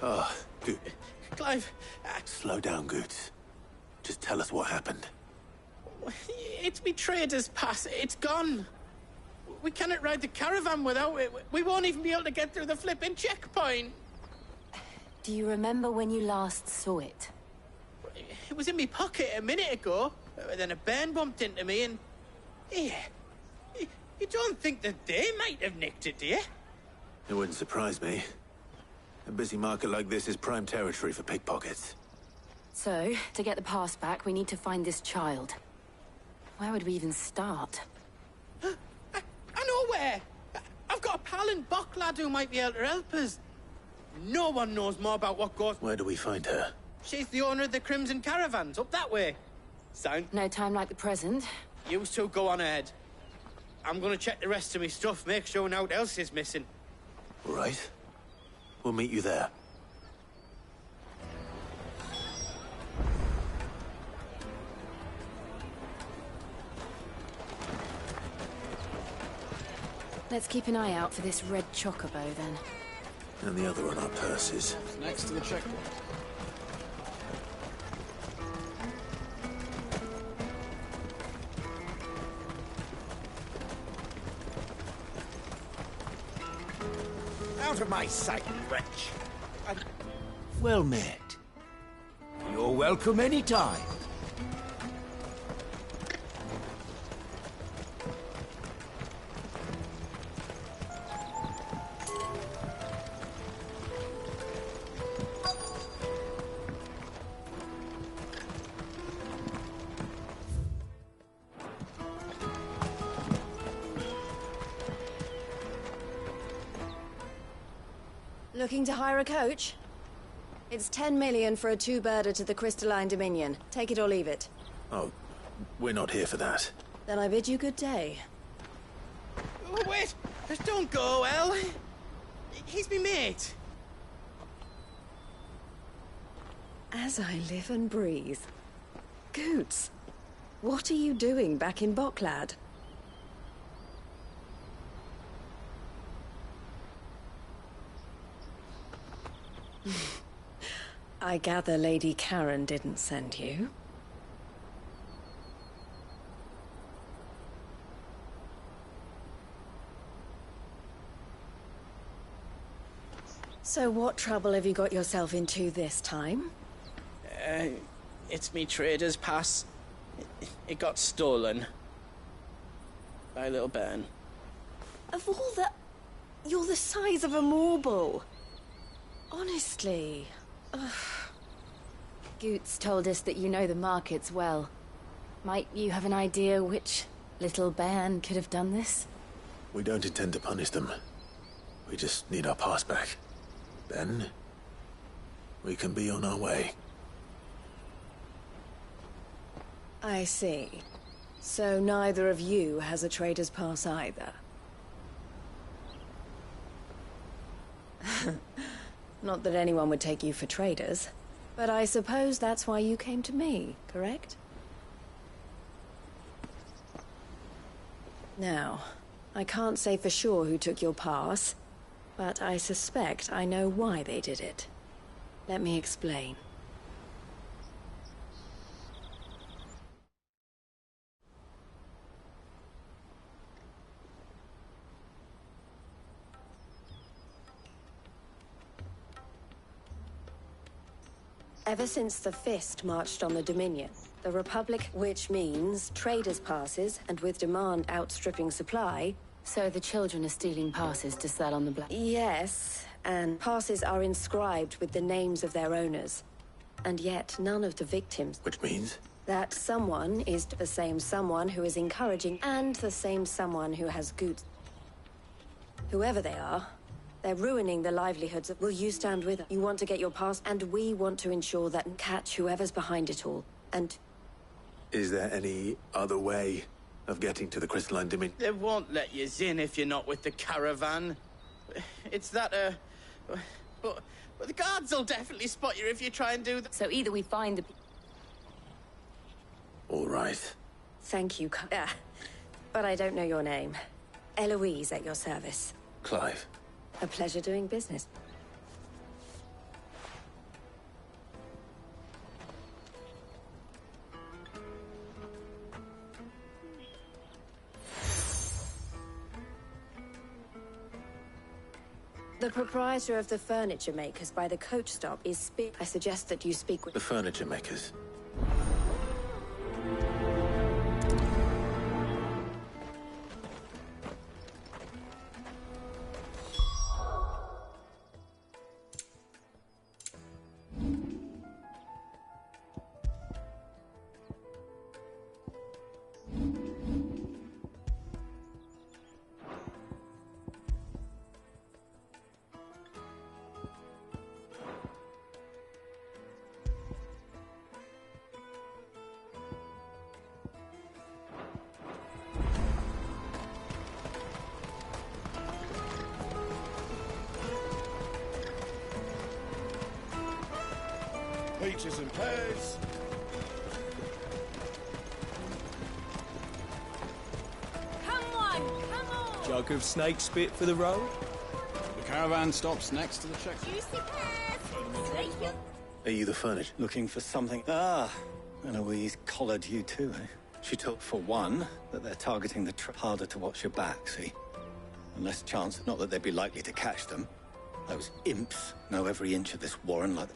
Oh, good. Clive, Slow down, Goots. Just tell us what happened. it's me trader's pass. It's gone. We cannot ride the caravan without it. We won't even be able to get through the flipping checkpoint. Do you remember when you last saw it? It was in my pocket a minute ago. Then a bairn bumped into me and... Yeah. You don't think that they might have nicked it, do you? It wouldn't surprise me. A busy market like this is prime territory for pickpockets. So, to get the pass back, we need to find this child. Where would we even start? I know where! I've got a pal in Bock lad who might be able to help us. No one knows more about what goes... Where do we find her? She's the owner of the Crimson Caravans, up that way. Sound? No time like the present. You two go on ahead. I'm gonna check the rest of my stuff, make sure nothing else is missing. All right. We'll meet you there. Let's keep an eye out for this red chocobo, then. And the other on our purses. It's next to the checkpoint. Out of my sight, wretch. Well met. You're welcome anytime. Looking to hire a coach? It's 10 million for a two-birder to the Crystalline Dominion. Take it or leave it. Oh, we're not here for that. Then I bid you good day. Oh, wait! Don't go, El. He's me mate. As I live and breathe. Goots, what are you doing back in Bocklad? I gather Lady Karen didn't send you. So what trouble have you got yourself into this time? It's me trader's pass. It got stolen. By a little bairn. Of all the... You're the size of a marble. Honestly. Ugh. Goots told us that you know the markets well. Might you have an idea which little bairn could have done this? We don't intend to punish them. We just need our pass back. Then, we can be on our way. I see. So neither of you has a trader's pass either. Not that anyone would take you for traders, but I suppose that's why you came to me, correct? Now, I can't say for sure who took your pass, but I suspect I know why they did it. Let me explain. Ever since the Fist marched on the Dominion, the Republic, which means traders' passes, and with demand outstripping supply... So the children are stealing passes to sell on the black... Yes, and passes are inscribed with the names of their owners. And yet none of the victims... Which means? That someone is the same someone who is encouraging, and the same someone who has goods. Whoever they are, they're ruining the livelihoods of... Will you stand with us? You want to get your pass, and we want to ensure that and catch whoever's behind it all. And... Is there any other way of getting to the Crystalline Dominion? They won't let you in if you're not with the caravan. It's that, But the guards will definitely spot you if you try and do that. So either we find the... All right. Thank you, but I don't know your name. Eloise at your service. Clive. A pleasure doing business. The proprietor of the furniture makers by the coach stop is I suggest that you speak with... The furniture makers. Peaches and pears. Come on! Jug of snake spit for the road? The caravan stops next to the check. Are you the furniture? Looking for something? Ah, Eloise collared you too, eh? She told, for one, that they're targeting the harder to watch your back, see? And less chance, not that they'd be likely to catch them. Those imps know every inch of this warren like...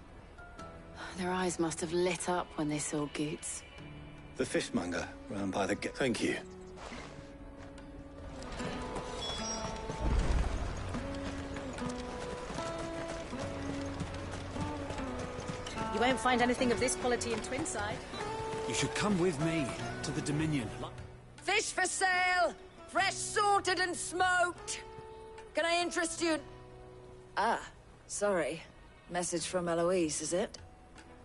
Their eyes must have lit up when they saw Goots. The fishmonger round by the gate. Thank you. You won't find anything of this quality in Twinside. You should come with me to the Dominion. Fish for sale! Fresh sorted and smoked! Can I interest you? Ah, sorry. Message from Eloise, is it?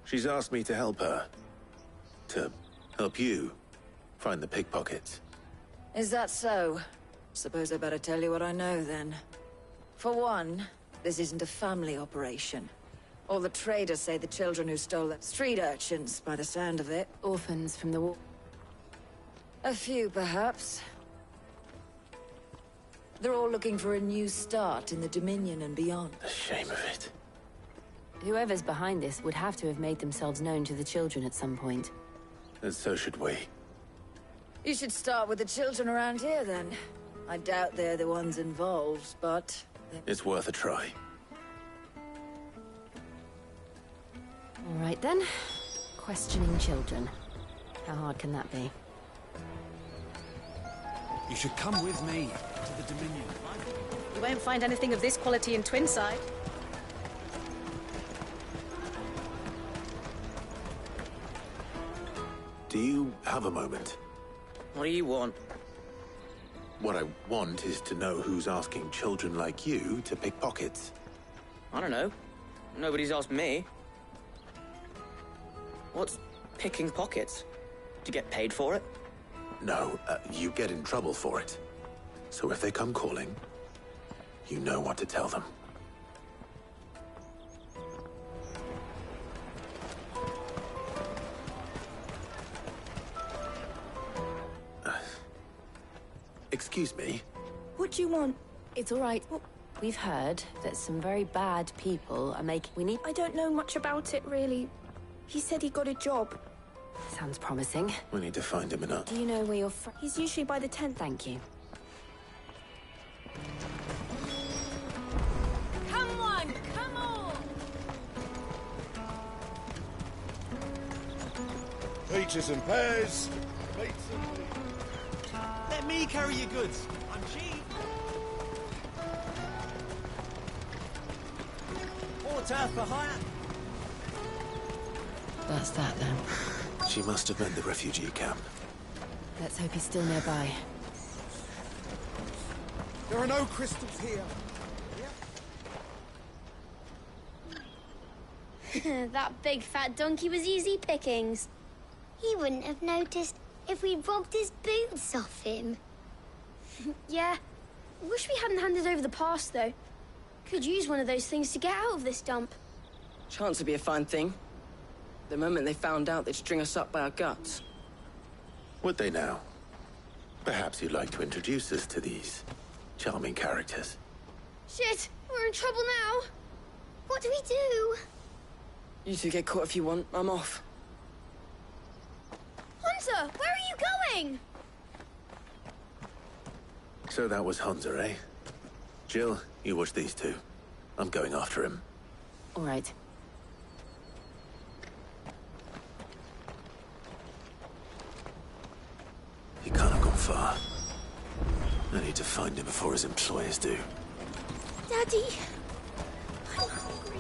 She's asked me to help her. To help you find the pickpockets. Is that so? Suppose I better tell you what I know, then. For one, this isn't a family operation. All the traders say the children who stole the street urchins, by the sound of it. Orphans from the war. A few, perhaps. They're all looking for a new start in the Dominion and beyond. The shame of it. Whoever's behind this would have to have made themselves known to the children at some point. And so should we. You should start with the children around here, then. I doubt they're the ones involved, but... It's worth a try. All right, then. Questioning children. How hard can that be? You should come with me to the Dominion. You won't find anything of this quality in Twinside. Do you have a moment? What do you want? What I want is to know who's asking children like you to pick pockets. I don't know. Nobody's asked me. What's picking pockets? Do you get paid for it? No, you get in trouble for it. So if they come calling, you know what to tell them. Excuse me? What do you want? It's all right. We've heard that some very bad people are making... We need... I don't know much about it, really. He said he got a job. Sounds promising. We need to find him enough. Do you know where your friend... He's usually by the tent. Thank you. Come on! Come on! Peaches and pears. Let me carry your goods. I'm cheap. Water for hire. That's that, then. She must have meant the refugee camp. Let's hope he's still nearby. There are no crystals here. That big fat donkey was easy pickings. He wouldn't have noticed if we'd robbed his boots off him. Yeah. Wish we hadn't handed over the pass, though. Could use one of those things to get out of this dump. Chance would be a fine thing. The moment they found out, they'd string us up by our guts. Would they now? Perhaps you'd like to introduce us to these charming characters. Shit, we're in trouble now. What do we do? You two get caught if you want. I'm off. Hunter, where are you going? So that was Hunter, eh? Jill, you watch these two. I'm going after him. All right. He can't have gone far. I need to find him before his employers do. Daddy, I'm hungry.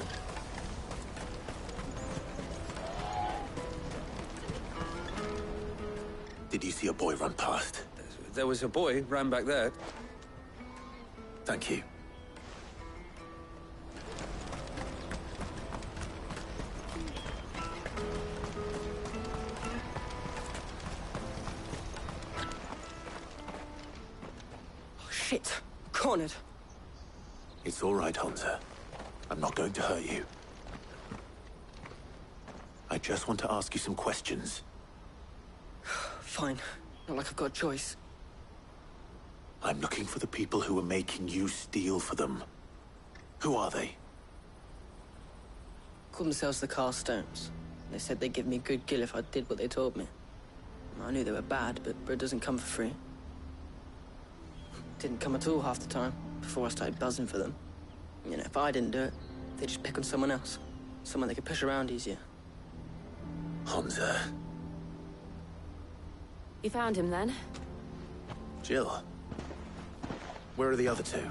Did you see a boy run past? There was a boy ran back there. Thank you. Shit. Cornered. It's all right, Hansa. I'm not going to hurt you. I just want to ask you some questions. Fine. Not like I've got a choice. I'm looking for the people who are making you steal for them. Who are they? Called themselves the Carstones. They said they'd give me a good gill if I did what they told me. I knew they were bad, but bread doesn't come for free. Didn't come at all half the time, before I started buzzing for them. You know, if I didn't do it, they'd just pick on someone else. Someone they could push around easier. Hansa. You found him then? Jill. Where are the other two?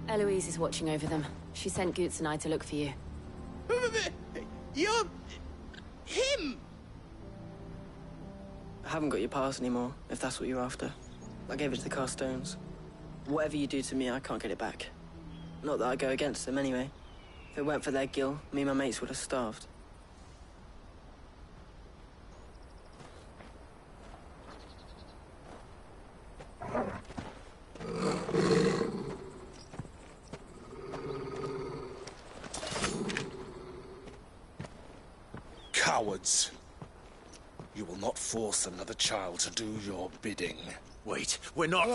Eloise is watching over them. She sent Goots and I to look for you. You're... him! I haven't got your pass anymore, if that's what you're after. I gave it to the Carstones. Whatever you do to me, I can't get it back. Not that I go against them anyway. If it weren't for their gill, me and my mates would have starved. Cowards. You will not force another child to do your bidding. Wait, we're not...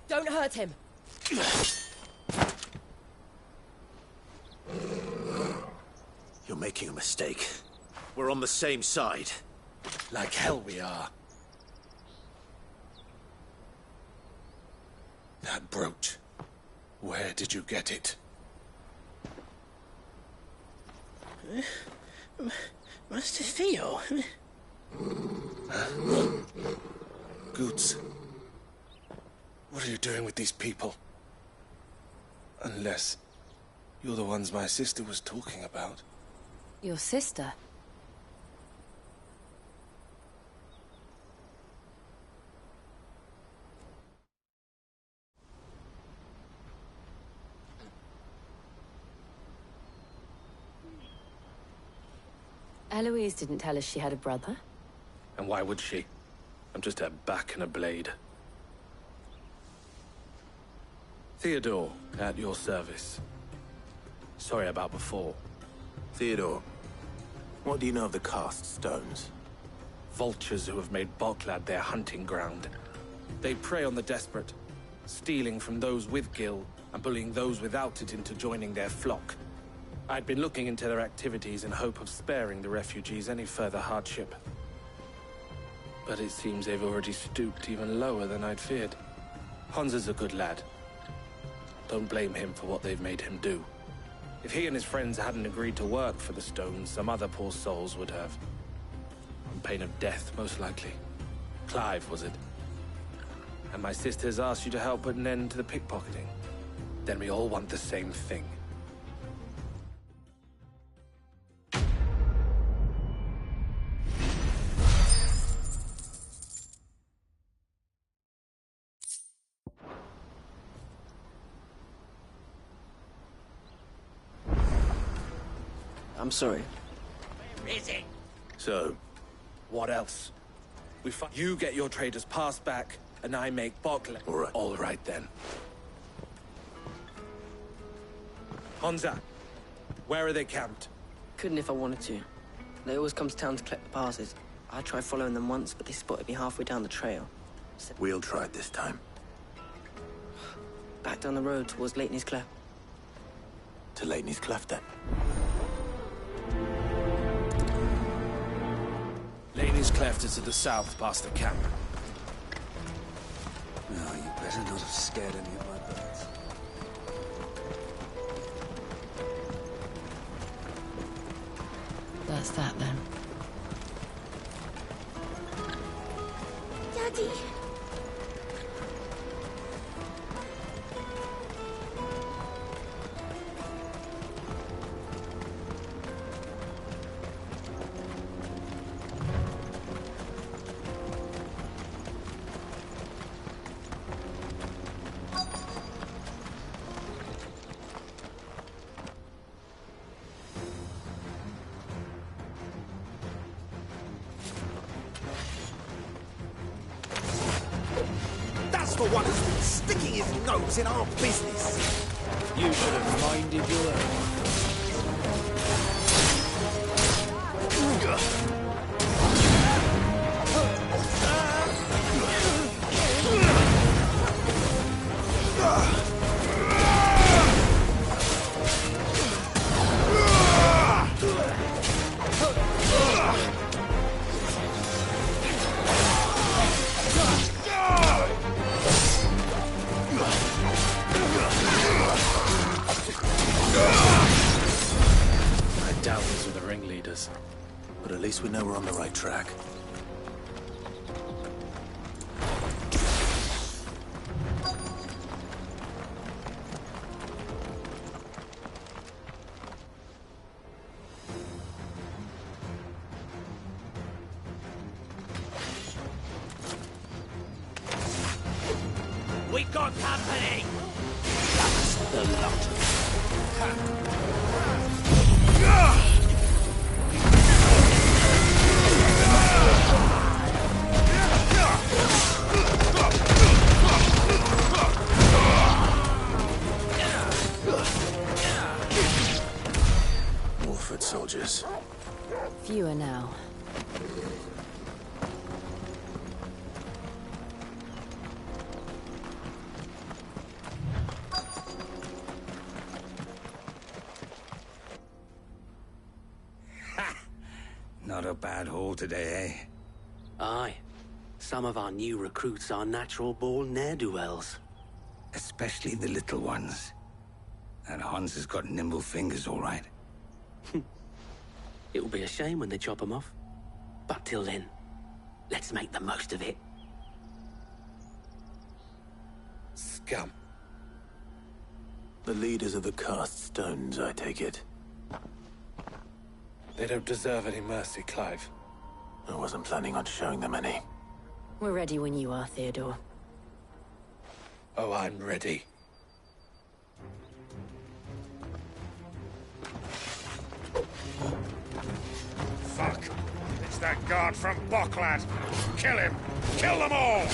Don't hurt him! You're making a mistake. We're on the same side. Like hell we are. That brooch. Where did you get it? Master Theo? Goots. What are you doing with these people? Unless you're the ones my sister was talking about. Your sister? Eloise didn't tell us she had a brother. And why would she? I'm just her back and a blade. Theodore, at your service. Sorry about before. Theodore, what do you know of the Cast Stones? Vultures who have made Boklad their hunting ground. They prey on the desperate, stealing from those with gil and bullying those without it into joining their flock. I'd been looking into their activities in hope of sparing the refugees any further hardship. But it seems they've already stooped even lower than I'd feared. Hansa's a good lad. Don't blame him for what they've made him do. If he and his friends hadn't agreed to work for the Stones, some other poor souls would have. On pain of death, most likely. Clive, was it? And my sisters asked you to help put an end to the pickpocketing. Then we all want the same thing. I'm sorry. Where is it? So, what else? You get your trader's pass back, and I make Boklad. All right. All right, then. Hansa, where are they camped? Couldn't if I wanted to. They always come to town to collect the passes. I tried following them once, but they spotted me halfway down the trail. We'll try it this time. Back down the road towards Leighton's Cleft. To Leighton's Cleft, then. Leighton's Cleft is to the south, past the camp. No, you better not have scared any of my birds. that's that then. Daddy. That's the one who's been sticking his nose in our business. You should have minded your own. I doubt these were the ringleaders. But at least we know we're on the right track. We got company! That's the lot. More foot soldiers. Fewer now. Not a bad haul today, eh? Aye. Some of our new recruits are natural-born ne'er-do-wells. Especially the little ones. And Hans has got nimble fingers, all right. It will be a shame when they chop them off. But till then, let's make the most of it. Scum. The leaders of the cast stones, I take it. They don't deserve any mercy, Clive. I wasn't planning on showing them any. We're ready when you are, Theodore. Oh, I'm ready. Fuck! It's that guard from Bocklad! Kill him! Kill them all!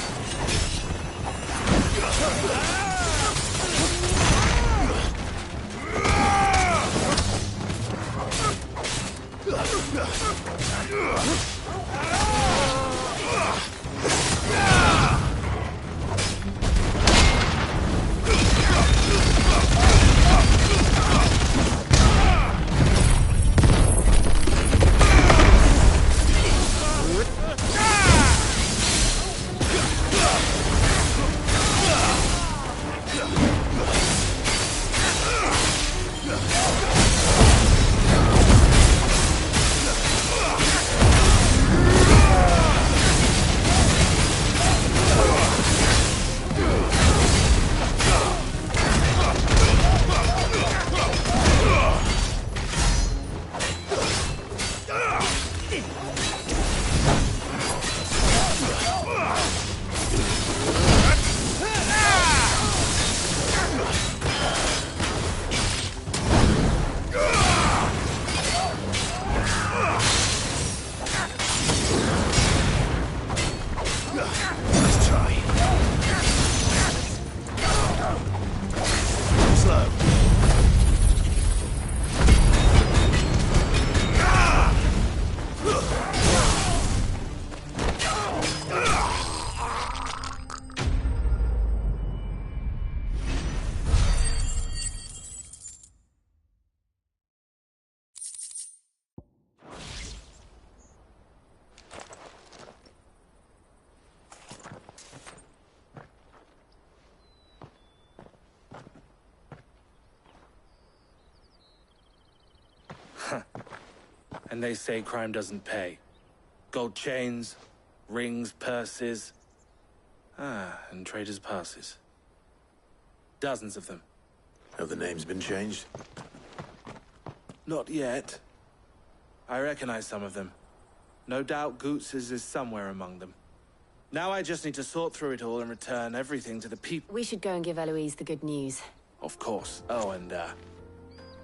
And they say crime doesn't pay. Gold chains, rings, purses. And traders' passes. Dozens of them. Have the names been changed? Not yet. I recognize some of them. No doubt Goots's is somewhere among them. Now I just need to sort through it all and return everything to the people. We should go and give Eloise the good news. Of course. Oh, and,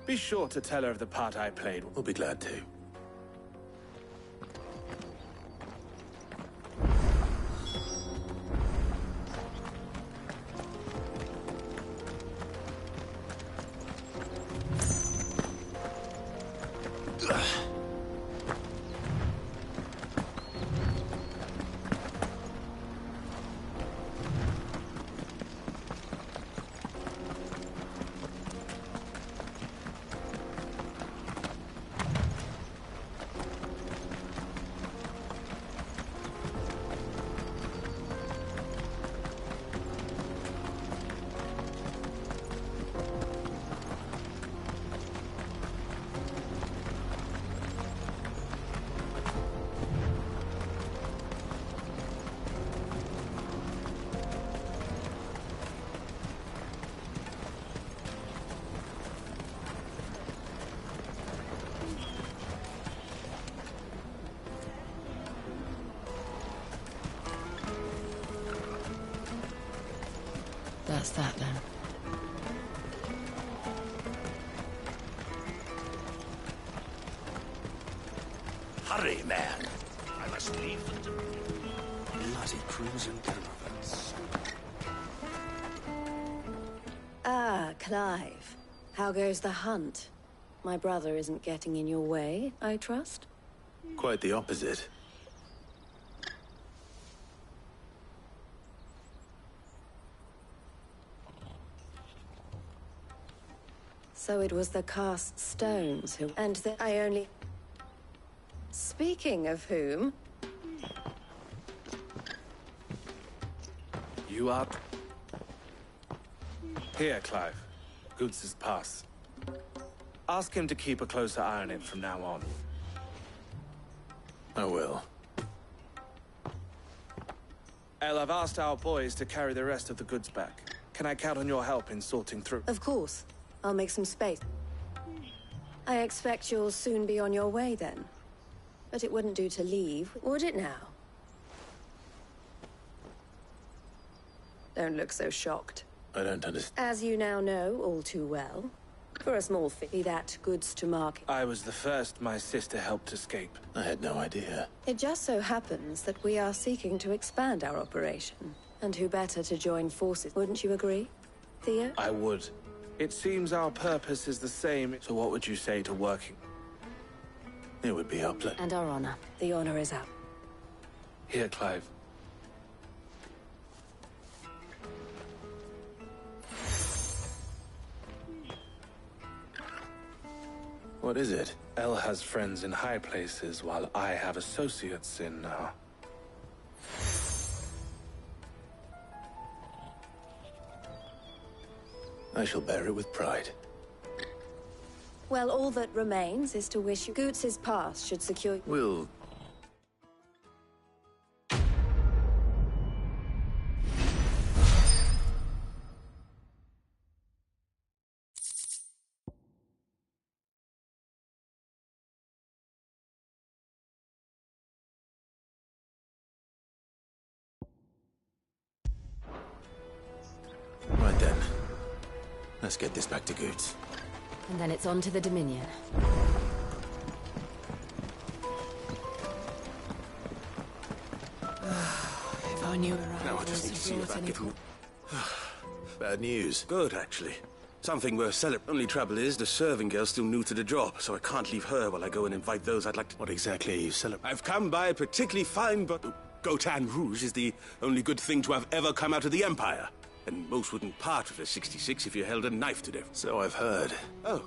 be sure to tell her of the part I played. We'll be glad to. That's that then. Hurry, man. I must leave the Bloody crimson caravans. Ah, Clive. How goes the hunt? My brother isn't getting in your way, I trust? Quite the opposite. So it was the cast stones who... And that I only... Speaking of whom... You are... Here, Clive. Goots's pass. Ask him to keep a closer eye on it from now on. I will. El, I've asked our boys to carry the rest of the goods back. Can I count on your help in sorting through? Of course. I'll make some space. I expect you'll soon be on your way then. But it wouldn't do to leave, would it now? Don't look so shocked. I don't understand. As you now know all too well, for a small fee, that goods to market. I was the first my sister helped escape. I had no idea. It just so happens that we are seeking to expand our operation. And who better to join forces, wouldn't you agree, Theo? I would. It seems our purpose is the same, so what would you say to working? It would be our pleasure. And our honor. The honor is out. Here, Clive. What is it? El has friends in high places, while I have associates in, I shall bear it with pride. Well, all that remains is to wish you Goots's pass should secure... We'll... Right then. Let's get this back to Goots. And then it's on to the Dominion. If I knew where Now I just need to see about giving... Bad news. Good, actually. Something worth celebrating. Only trouble is, the serving girl's still new to the job, so I can't leave her while I go and invite those I'd like to... What exactly are you celebrating? I've come by a particularly fine but... Gotan Rouge is the only good thing to have ever come out of the Empire. And most wouldn't part with a 66 if you held a knife to them. So I've heard. Oh.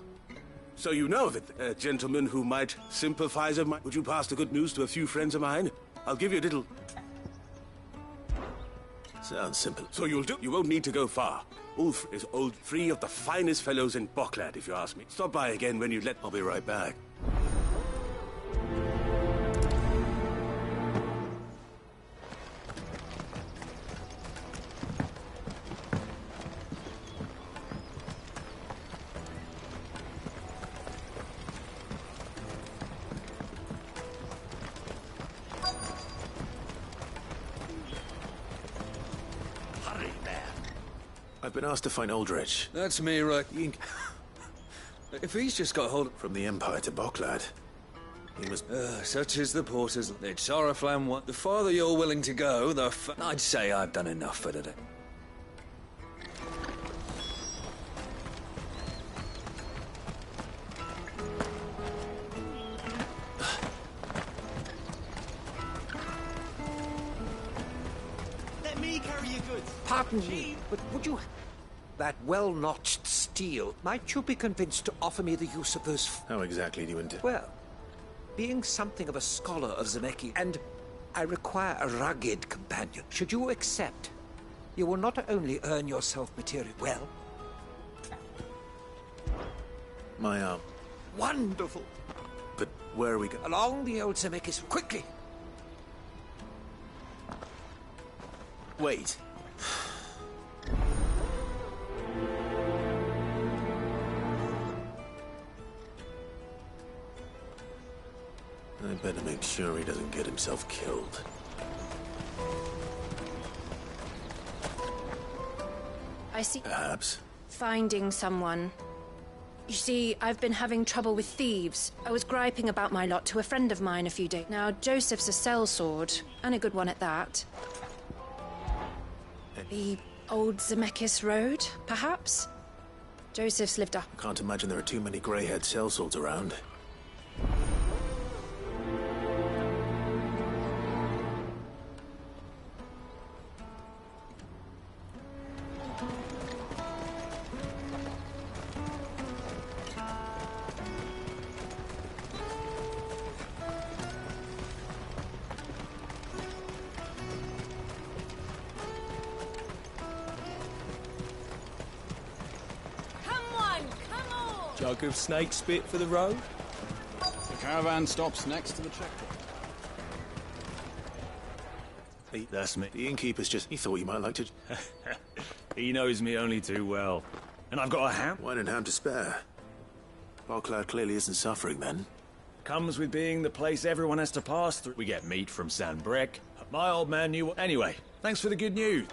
So you know of it, a gentleman who might sympathize of mine. Would you pass the good news to a few friends of mine? I'll give you a little... Sounds simple. So you'll do? You won't need to go far. Ulf is free of the finest fellows in Boklad, if you ask me. Stop by again when you let... I'll be right back. I've been asked to find Aldrich. That's me, right? If he's just got hold of... From the Empire to Boklad. He must... such is the porters. It's Oriflamme one. The farther you're willing to go, the I'd say I've done enough for today. Let me carry your goods. Pardon me, but would you... That well-notched steel, might you be convinced to offer me the use of those... How exactly do you intend... Well, being something of a scholar of Zemeki, and I require a rugged companion, should you accept, you will not only earn yourself material well... My arm. Wonderful! But where are we going? Along the old Zemekis, quickly! Wait. I better make sure he doesn't get himself killed. I see. Perhaps. Finding someone. You see, I've been having trouble with thieves. I was griping about my lot to a friend of mine a few days. Now, Joseph's a sellsword, and a good one at that. The old Zemekis Road, perhaps? Joseph's lived up. I can't imagine there are too many grey-haired sellswords around. Jug of snake spit for the road? The caravan stops next to the checkpoint. Hey, that's me. The innkeeper's just... He thought you might like to... He knows me only too well. And I've got a ham. Wine and ham to spare. Boklad clearly isn't suffering, then. Comes with being the place everyone has to pass through. We get meat from San Brek. My old man knew... Anyway, thanks for the good news.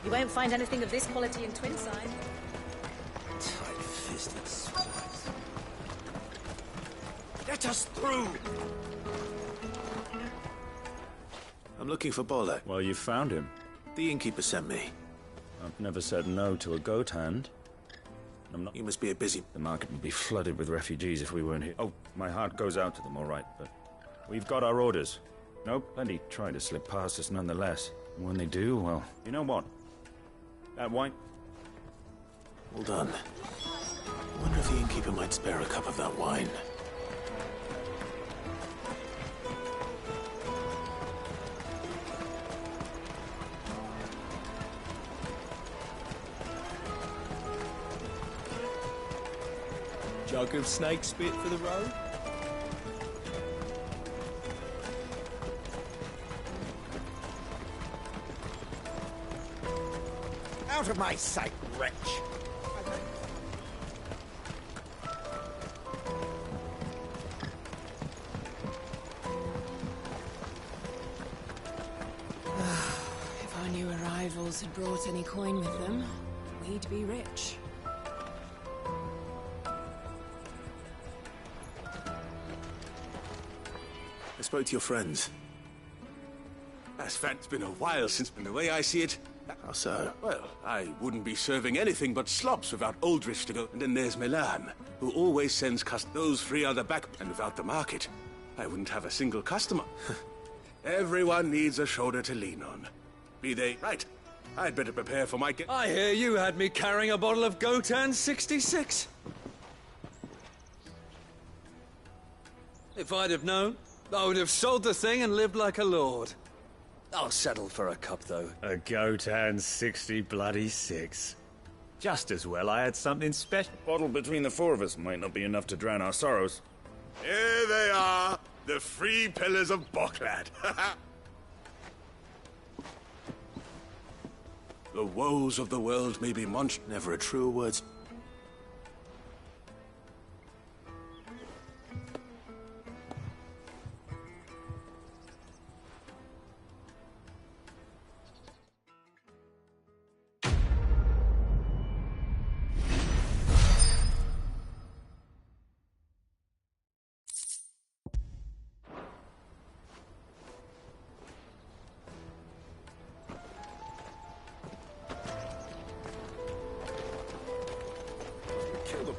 You won't find anything of this quality in Twinside. Tight-fisted swines. Let us through! I'm looking for Bolek. Well, you found him. The innkeeper sent me. I've never said no to a goat hand. I'm not... You must be a busy... The market would be flooded with refugees if we weren't here. Oh, my heart goes out to them, all right, but... We've got our orders. No, plenty try to slip past us nonetheless. And when they do, well, you know what? That wine... Well done. I wonder if the innkeeper might spare a cup of that wine. Jug of snake spit for the road? Out of my sight, wretch! If our new arrivals had brought any coin with them, we'd be rich. I spoke to your friends. It's been a while since, and the way I see it... How so? Well, I wouldn't be serving anything but slops without Aldrich to go. And then there's Milan, who always sends those three on the back. And without the market, I wouldn't have a single customer. Everyone needs a shoulder to lean on. Be they... Right. I'd better prepare for my... I hear you had me carrying a bottle of Gotan 66. If I'd have known, I would have sold the thing and lived like a lord. I'll settle for a cup, though. A Gotan 60 Just as well I had something special. Bottle between the four of us might not be enough to drown our sorrows. Here they are, the three pillars of Boklad. The woes of the world may be monstrous. Never a truer word.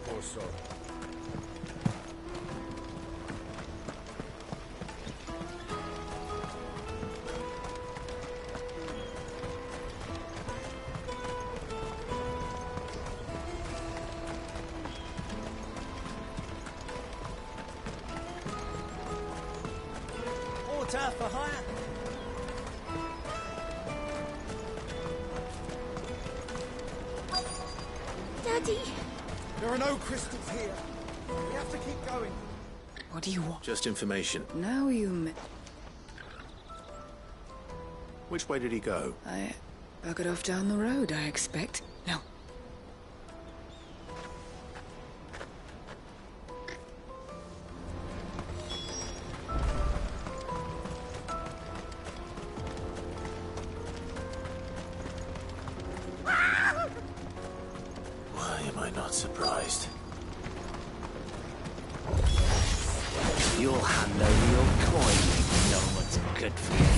Poor soul. Water for hire. Daddy! There are no crystals here. We have to keep going. What do you want? Just information. Now you Which way did he go? I buggered off down the road, I expect. No. Why am I not surprised? You'll hand over your coin when you know what's good for you.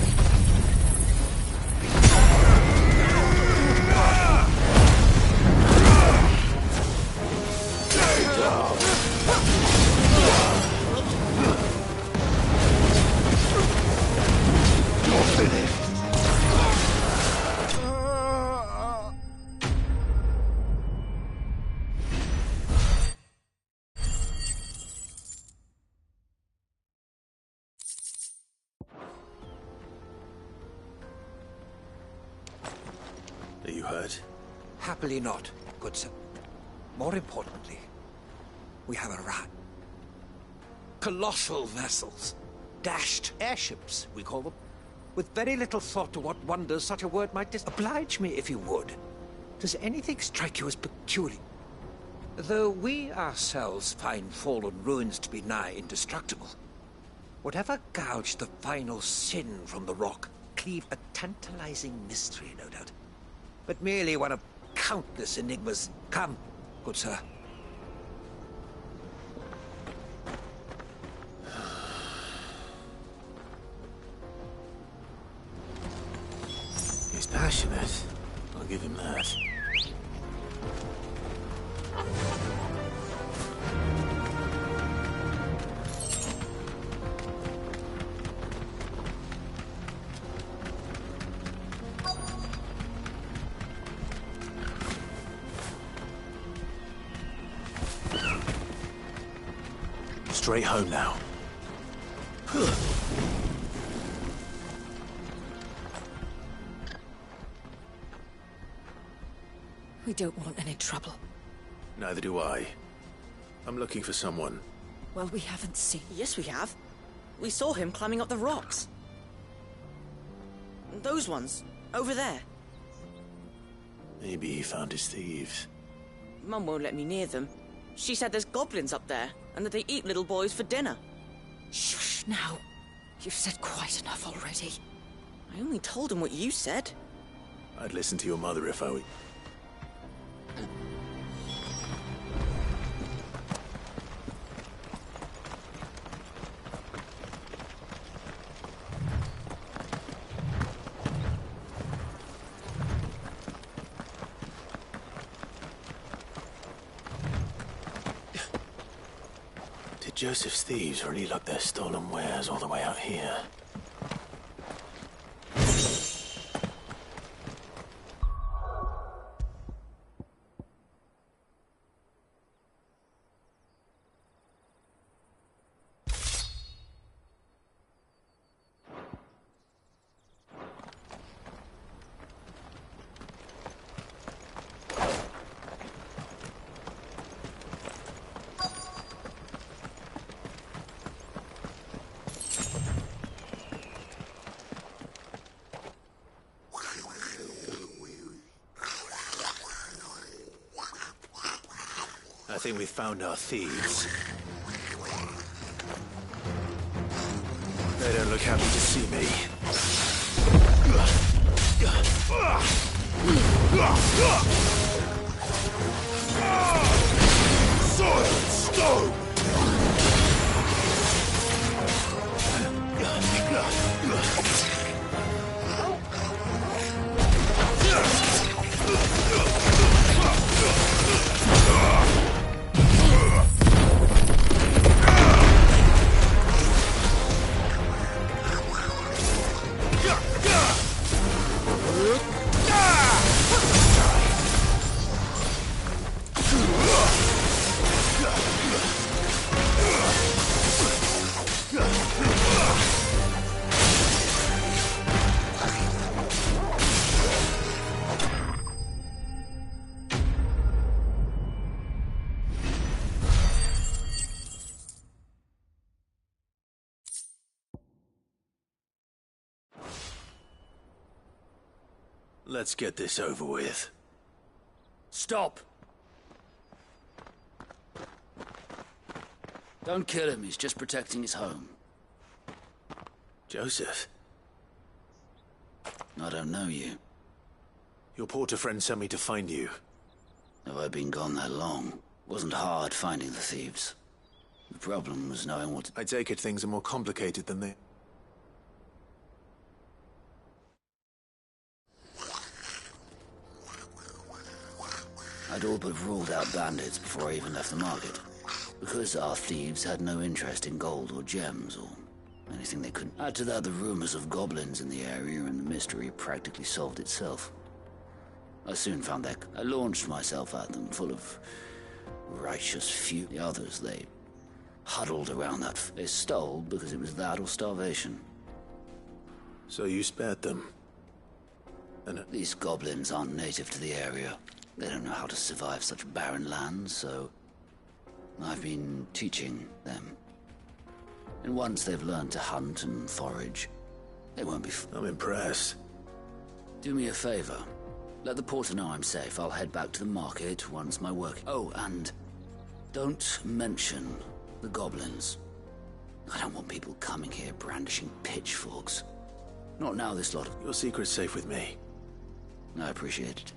Are you hurt? Happily not, good sir. More importantly, we have a rat. Colossal vessels. Dashed airships, we call them. With very little thought to what wonders such a word might oblige me, if you would. Does anything strike you as peculiar? Though we ourselves find fallen ruins to be nigh indestructible, whatever gouged the final sin from the rock cleave a tantalizing mystery, no doubt. But merely one of countless enigmas. Come, good sir. He's passionate. I'll give him that. Straight home now. We don't want any trouble. Neither do I. I'm looking for someone. Well, we haven't seen. Yes, we have. We saw him climbing up the rocks. Those ones, over there. Maybe he found his thieves. Mum won't let me near them. She said there's goblins up there, and that they eat little boys for dinner. Shush, now. You've said quite enough already. I only told him what you said. I'd listen to your mother if I were... Did Joseph's thieves really lug their stolen wares all the way out here? I think we've found our thieves. They don't look happy to see me. Sword and stone! Let's get this over with. Stop! Don't kill him, he's just protecting his home. Joseph? I don't know you. Your porter friend sent me to find you. Have I been gone that long? Wasn't hard finding the thieves. The problem was knowing what to... I take it things are more complicated than they... I'd all but ruled out bandits before I even left the market. Because our thieves had no interest in gold or gems or anything they couldn't. Add to that the rumors of goblins in the area and the mystery practically solved itself. I soon found that. I launched myself at them, full of righteous few. The others, they huddled around that. They stole because it was that or starvation. So you spared them? And these goblins aren't native to the area. They don't know how to survive such barren lands, so I've been teaching them. And once they've learned to hunt and forage, they won't be... I'm impressed. Do me a favor. Let the porter know I'm safe. I'll head back to the market once my work... Oh, and don't mention the goblins. I don't want people coming here brandishing pitchforks. Not now this lot of... Your secret's safe with me. I appreciate it.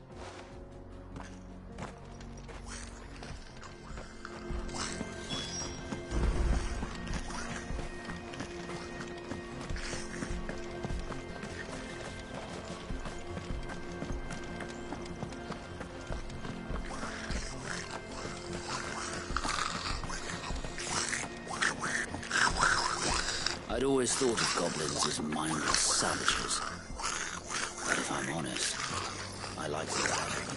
I'd always thought of goblins as mindless savages. But if I'm honest, I like them.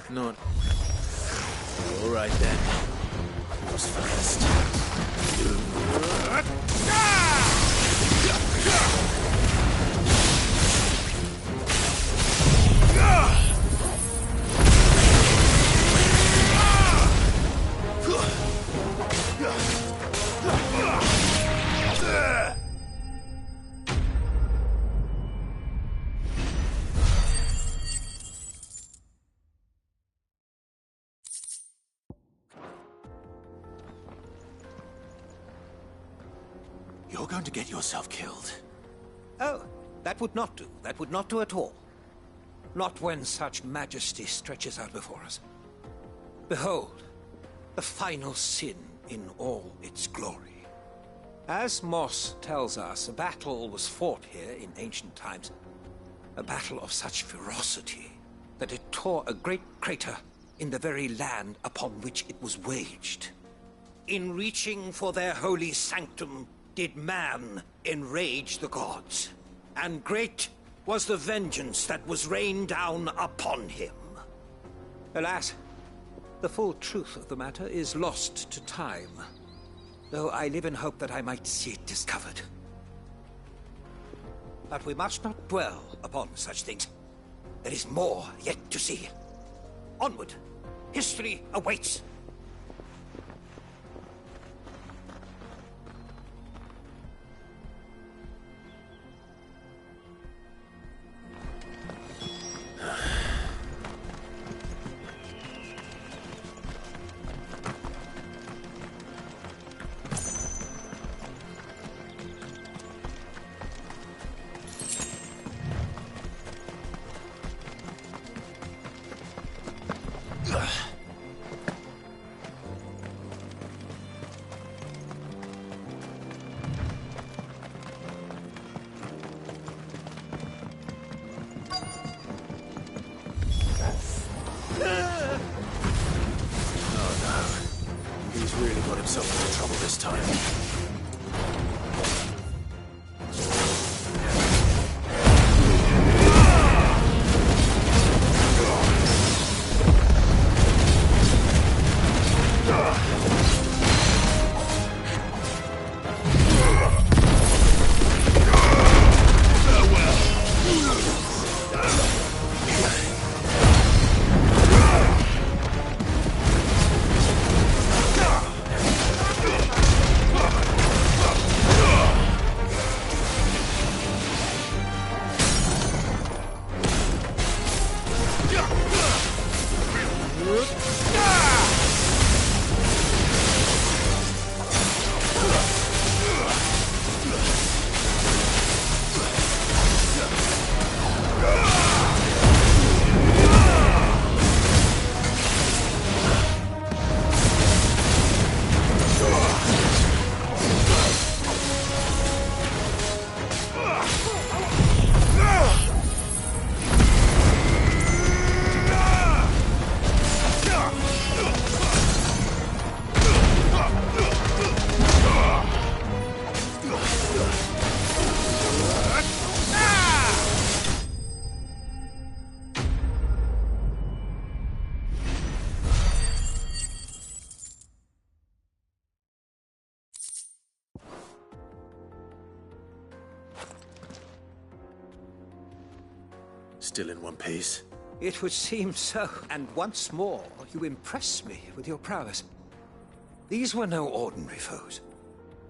Not... All right, then. Who's first? You're going to get yourself killed. Oh, that would not do. That would not do at all. Not when such majesty stretches out before us. Behold, the final sin in all its glory. As Moss tells us, a battle was fought here in ancient times. A battle of such ferocity that it tore a great crater in the very land upon which it was waged. In reaching for their holy sanctum, did man enrage the gods, and great was the vengeance that was rained down upon him. Alas, the full truth of the matter is lost to time, though I live in hope that I might see it discovered. But we must not dwell upon such things. There is more yet to see. Onward! History awaits! Still in one piece? It would seem so. And once more, you impress me with your prowess. These were no ordinary foes.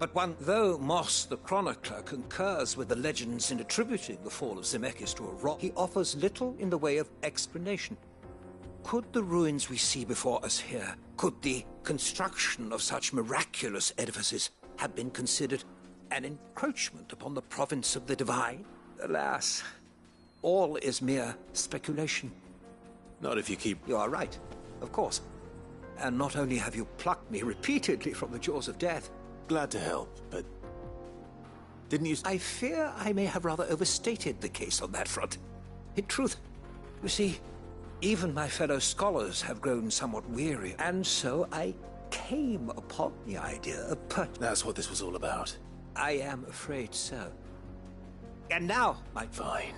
But one, though Moss the Chronicler concurs with the legends in attributing the fall of Zemeckis to a rock, he offers little in the way of explanation. Could the ruins we see before us here, could the construction of such miraculous edifices have been considered an encroachment upon the province of the divine? Alas, all is mere speculation. Not if you keep... You are right, of course. And not only have you plucked me repeatedly from the jaws of death... Glad to help, but... Didn't you... I fear I may have rather overstated the case on that front. In truth, you see, even my fellow scholars have grown somewhat weary, and so I came upon the idea of That's what this was all about. I am afraid so. And now, my... Fine.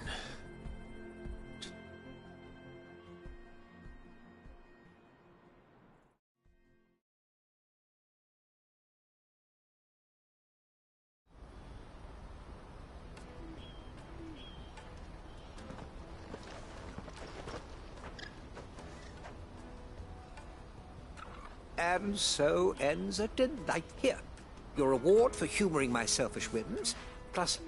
And so ends a delight. Here, your reward for humoring my selfish whims, plus...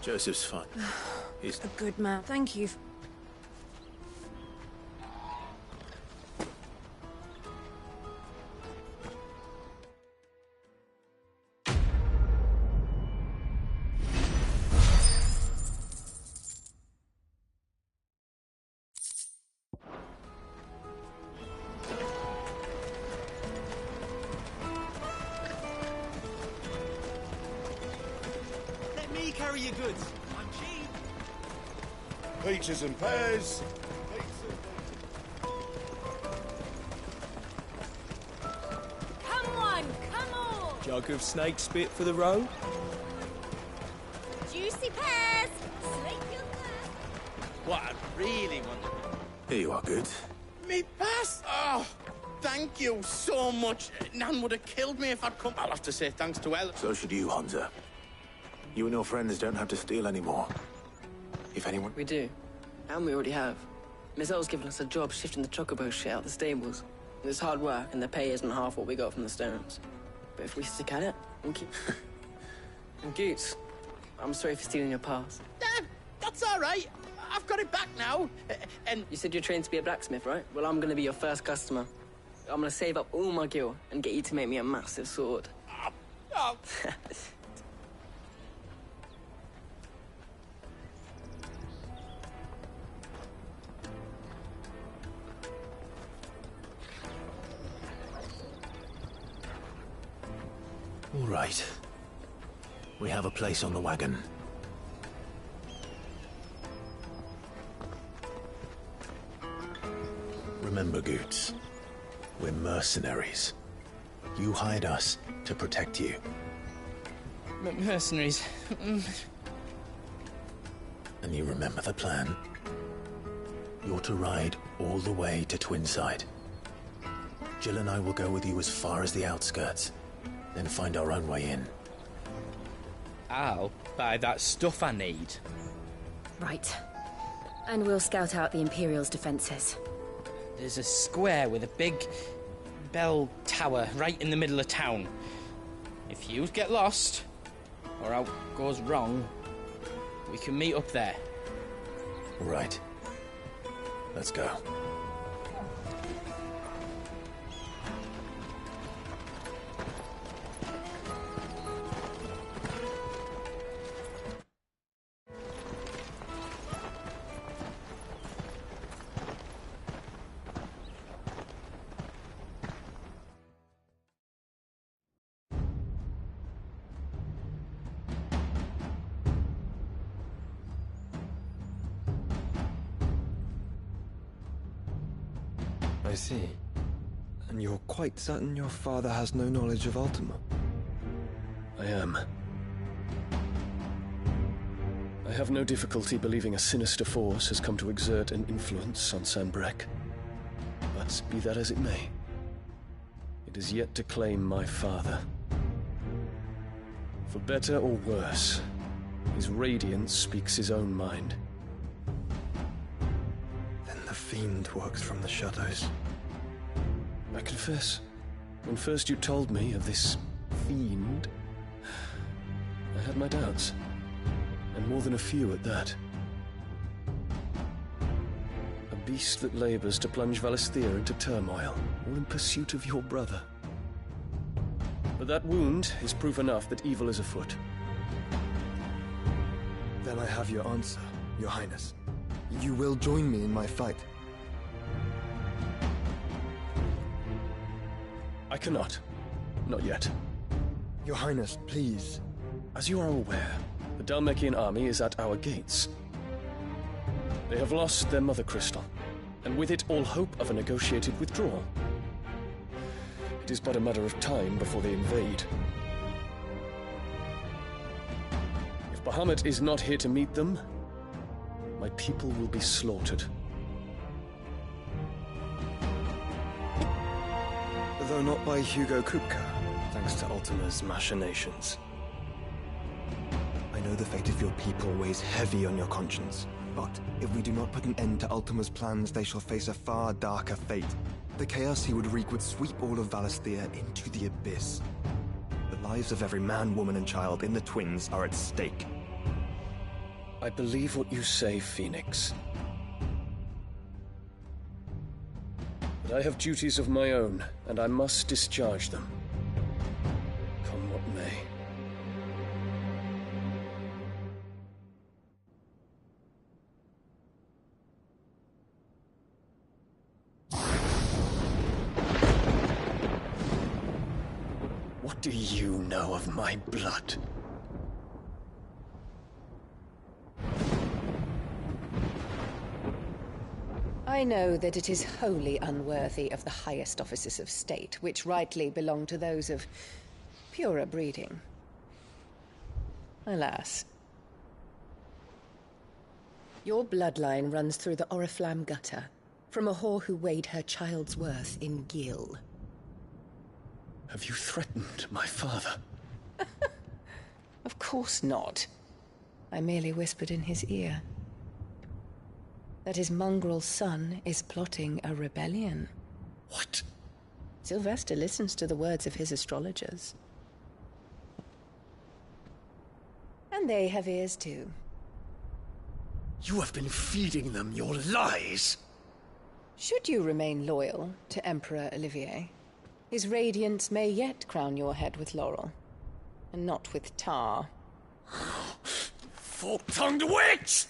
Joseph's fine. He's... A good man. Thank you. Carry your goods. I'm cheap. Peaches and pears. Come on, come on! Jug of snake spit for the road? Juicy pears! Slake your thirst! What I really want... Here you are, good. Me pass? Oh, thank you so much. Nan would have killed me if I'd come. I'll have to say thanks to Ella. So should you, Hunter. You and your friends don't have to steal anymore. If anyone... We do. And we already have. Miss L's given us a job shifting the chocobo shit out the stables. It's hard work, and the pay isn't half what we got from the stones. But if we stick at it, we'll keep... And Goots, I'm sorry for stealing your pass. That's all right. I've got it back now. And... You said you're trained to be a blacksmith, right? Well, I'm gonna be your first customer. I'm gonna save up all my gil and get you to make me a massive sword. Oh. All right. We have a place on the wagon. Remember, Goots, we're mercenaries. You hired us to protect you. Mercenaries. And you remember the plan? You're to ride all the way to Twinside. Jill and I will go with you as far as the outskirts, then find our own way in. I'll buy that stuff I need. Right. And we'll scout out the Imperial's defenses. There's a square with a big bell tower right in the middle of town. If you get lost, or out goes wrong, we can meet up there. All right. Let's go. I see. And you're quite certain your father has no knowledge of Ultima? I am. I have no difficulty believing a sinister force has come to exert an influence on Sanbreque. But be that as it may, it is yet to claim my father. For better or worse, his radiance speaks his own mind. Then the fiend works from the shadows. I confess, when first you told me of this fiend, I had my doubts. And more than a few at that. A beast that labors to plunge Valisthea into turmoil, all in pursuit of your brother. But that wound is proof enough that evil is afoot. Then I have your answer, Your Highness. You will join me in my fight. I cannot. Not yet. Your Highness, please. As you are aware, the Dhalmekian army is at our gates. They have lost their mother crystal, and with it all hope of a negotiated withdrawal. It is but a matter of time before they invade. If Bahamut is not here to meet them, my people will be slaughtered. Though not by Hugo Kupka, thanks to Ultima's machinations. I know the fate of your people weighs heavy on your conscience, but if we do not put an end to Ultima's plans, they shall face a far darker fate. The chaos he would wreak would sweep all of Valisthea into the abyss. The lives of every man, woman, and child in the Twins are at stake. I believe what you say, Phoenix. But I have duties of my own, and I must discharge them. Come what may. What do you know of my blood? I know that it is wholly unworthy of the highest offices of state, which rightly belong to those of purer breeding. Alas. Your bloodline runs through the Oriflamme gutter, from a whore who weighed her child's worth in gil. Have you threatened my father? Of course not. I merely whispered in his ear that his mongrel son is plotting a rebellion. What? Sylvester listens to the words of his astrologers. And they have ears too. You have been feeding them your lies! Should you remain loyal to Emperor Olivier, his radiance may yet crown your head with laurel, and not with tar. Fork-tongued witch!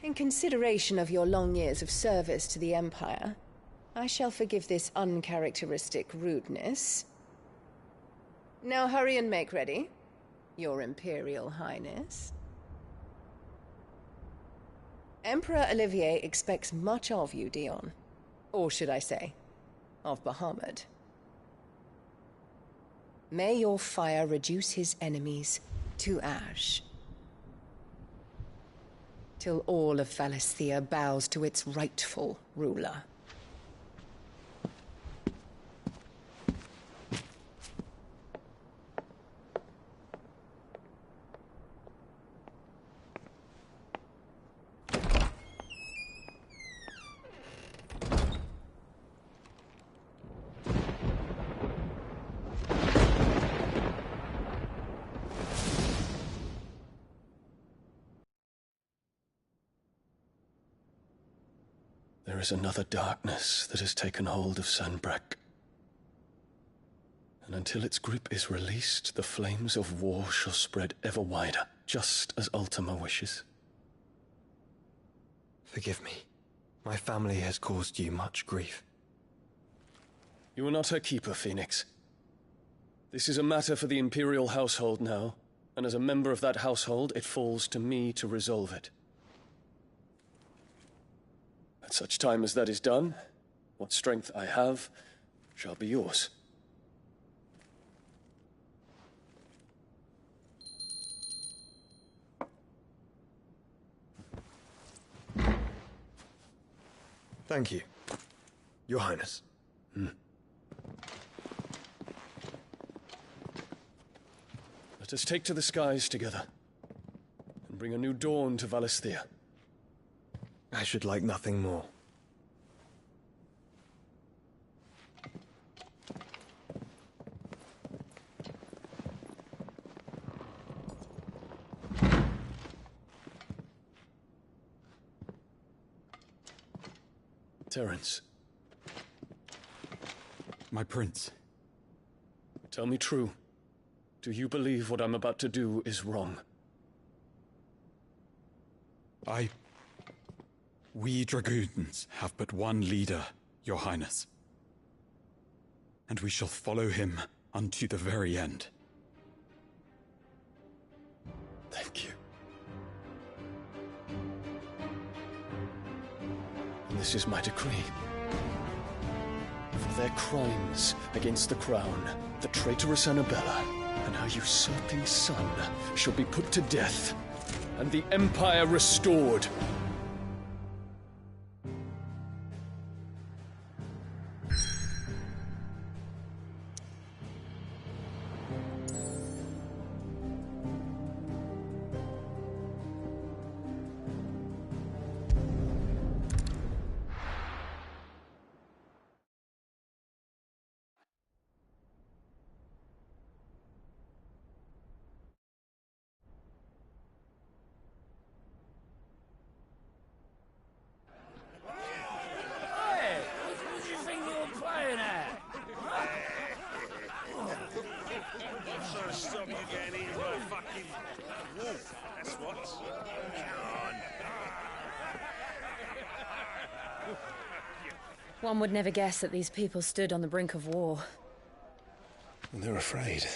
In consideration of your long years of service to the Empire, I shall forgive this uncharacteristic rudeness. Now hurry and make ready, Your Imperial Highness. Emperor Olivier expects much of you, Dion. Or should I say, of Bahamut. May your fire reduce his enemies to ash, till all of Valisthea bows to its rightful ruler. There is another darkness that has taken hold of Sanbreque. And until its grip is released, the flames of war shall spread ever wider, just as Ultima wishes. Forgive me. My family has caused you much grief. You are not her keeper, Phoenix. This is a matter for the Imperial household now, And as a member of that household, it falls to me to resolve it. At such time as that is done, what strength I have shall be yours. Thank you, Your Highness. Let us take to the skies together, and bring a new dawn to Valisthea. I should like nothing more. Terence. My prince. Tell me true. Do you believe what I'm about to do is wrong? We dragoons have but one leader, Your Highness. And we shall follow him unto the very end. Thank you. And this is my decree. For their crimes against the crown, the traitorous Annabella and her usurping son shall be put to death, and the Empire restored. One would never guess that these people stood on the brink of war. And they're afraid.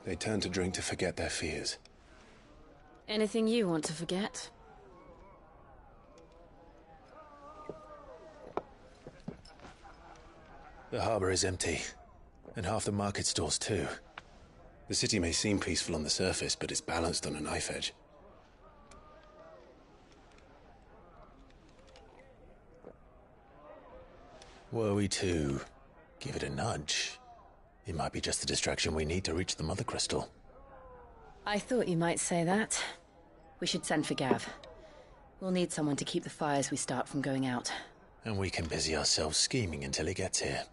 They turn to drink to forget their fears. Anything you want to forget? The harbor is empty, and half the market stalls too. The city may seem peaceful on the surface, but it's balanced on a knife edge. Were we to give it a nudge, it might be just the distraction we need to reach the Mother Crystal. I thought you might say that. We should send for Gav. We'll need someone to keep the fires we start from going out. And we can busy ourselves scheming until he gets here.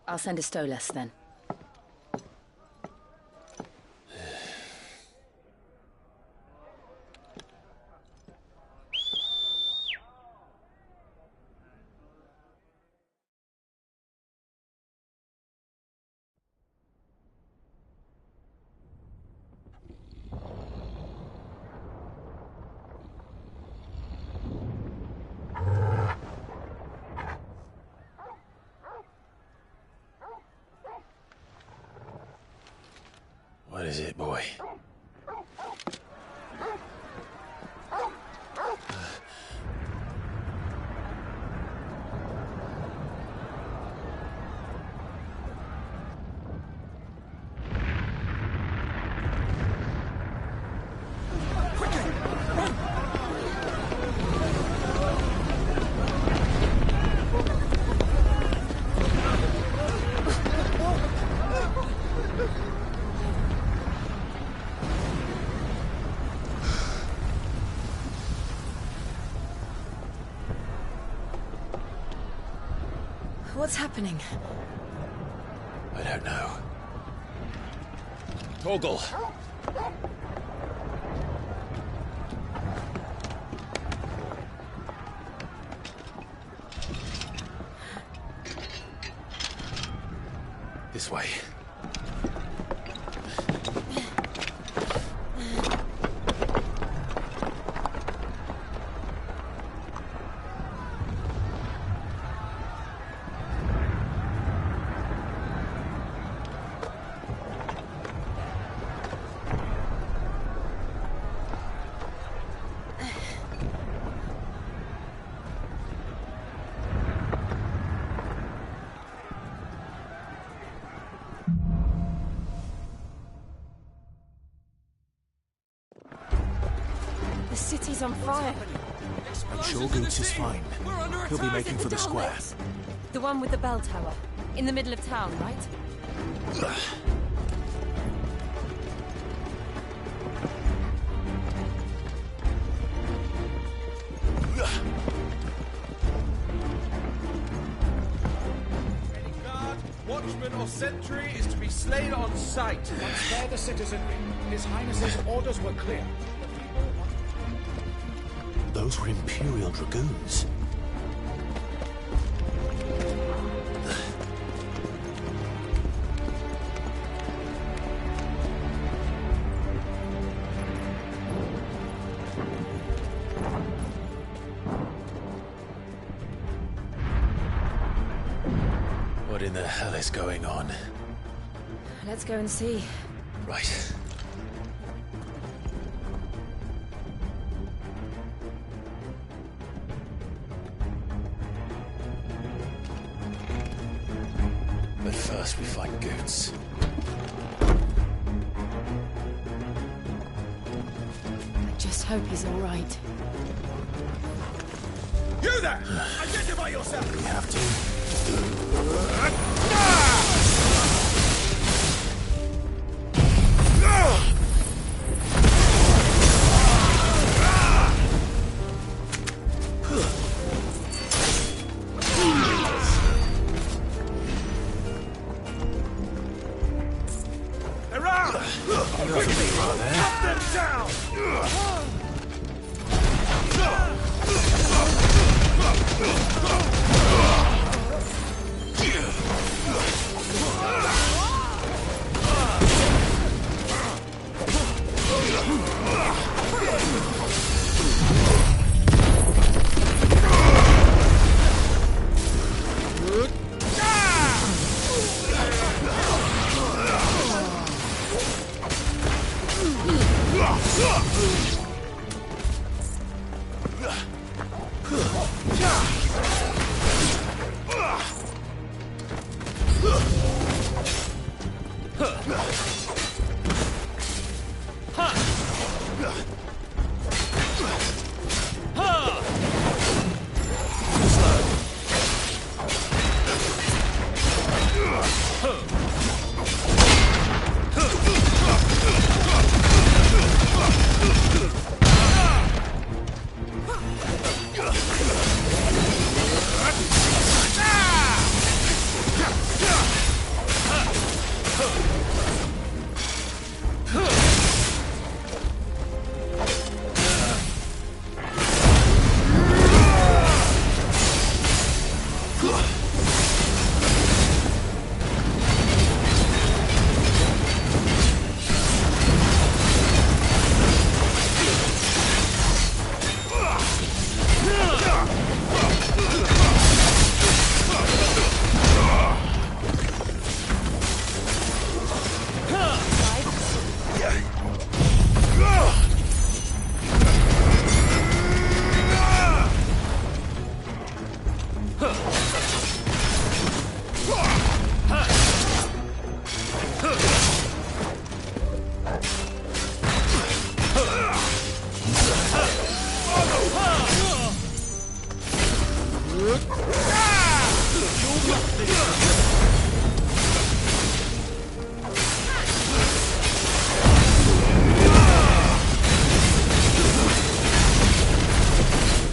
I'll send a Stolas then. What is it, boy? What's happening? I don't know. Torgal! This way. city's on fire. I'm sure Goots is fine. He'll be making for the square. The one with the bell tower. In the middle of town, right? Watchman or sentry is to be slain on sight. Spare the citizenry. His Highness's orders were clear. Those were Imperial Dragoons. What in the hell is going on? Let's go and see. Right. But first we find Goots. I just hope he's all right. You there! Identify yourself! We have to. They're out! Quickly! Cut them down!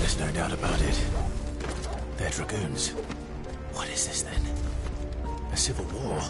There's no doubt about it. They're Dragoons. What is this then? A civil war?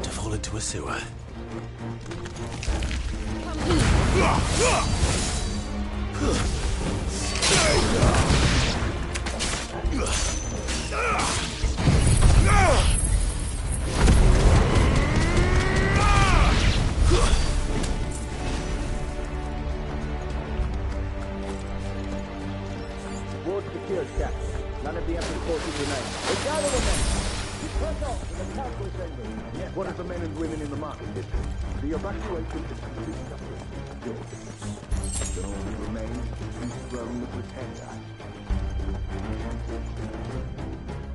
had to fall into a sewer. Ward secured, Cap. None of the Emperor's forces remain. We gather the men. Press on to the council chambers. Yes, what of the men and women in the market district? The evacuation is complete. Yours. Then all that remains is to dethrone the Pretender.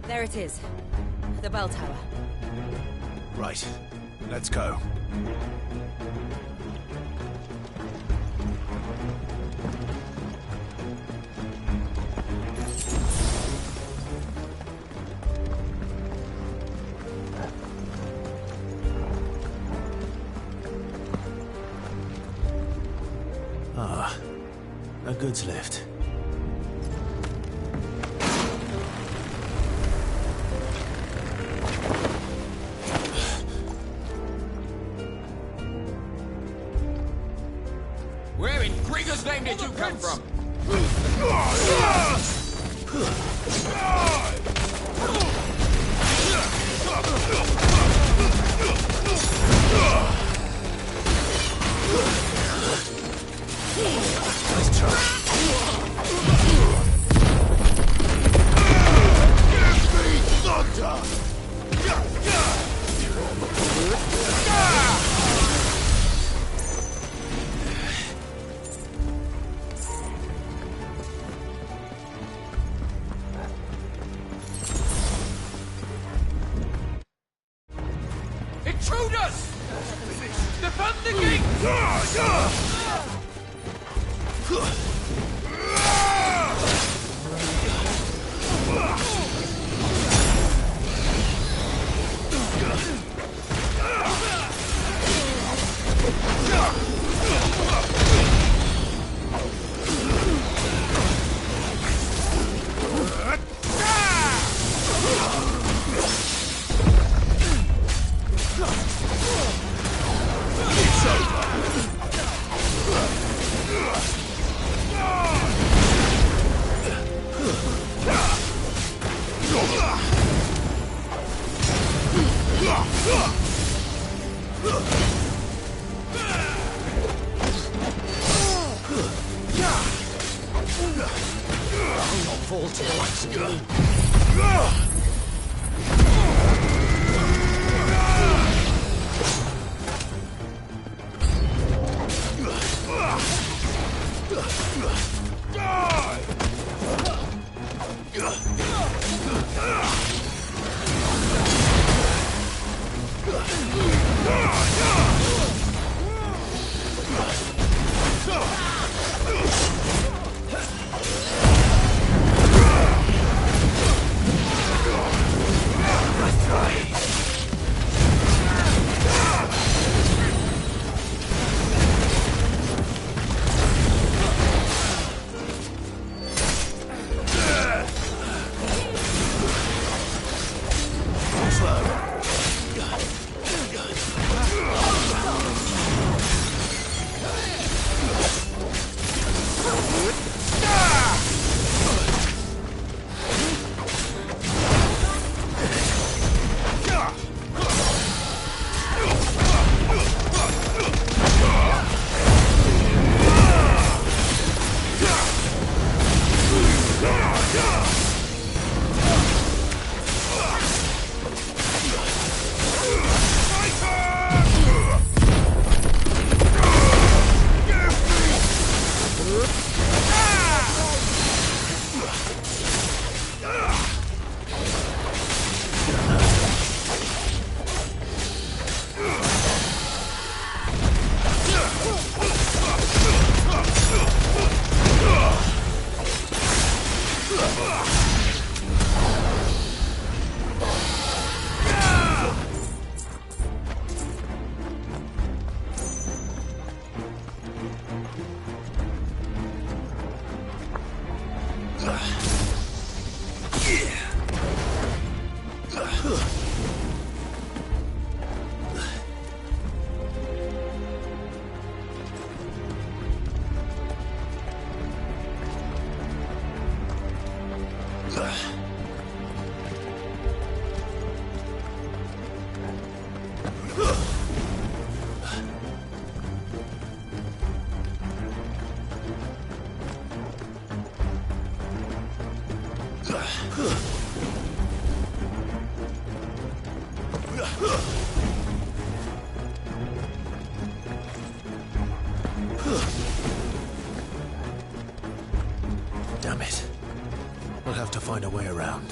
There it is. The bell tower. Right. Let's go. Ah, a goods lift. Where in Gregor's name did you come from? Nice try. Intruders! Defend the gate! Fall to the lights. find a way around.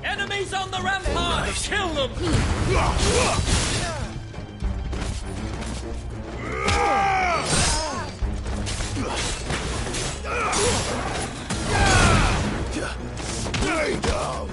Enemies on the rampart! Kill them! Stay down!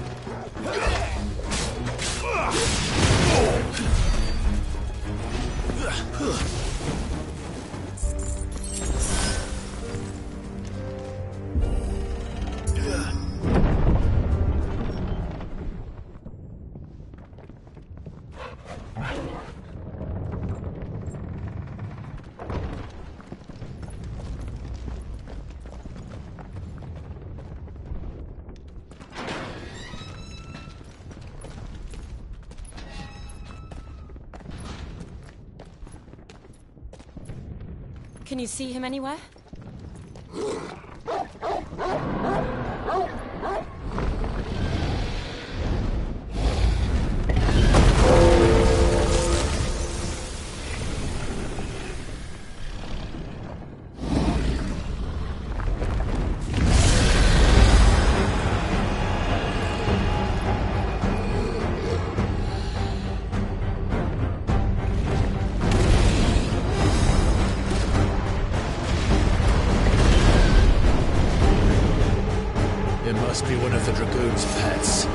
Can you see him anywhere? It must be one of the Dragoon's pets.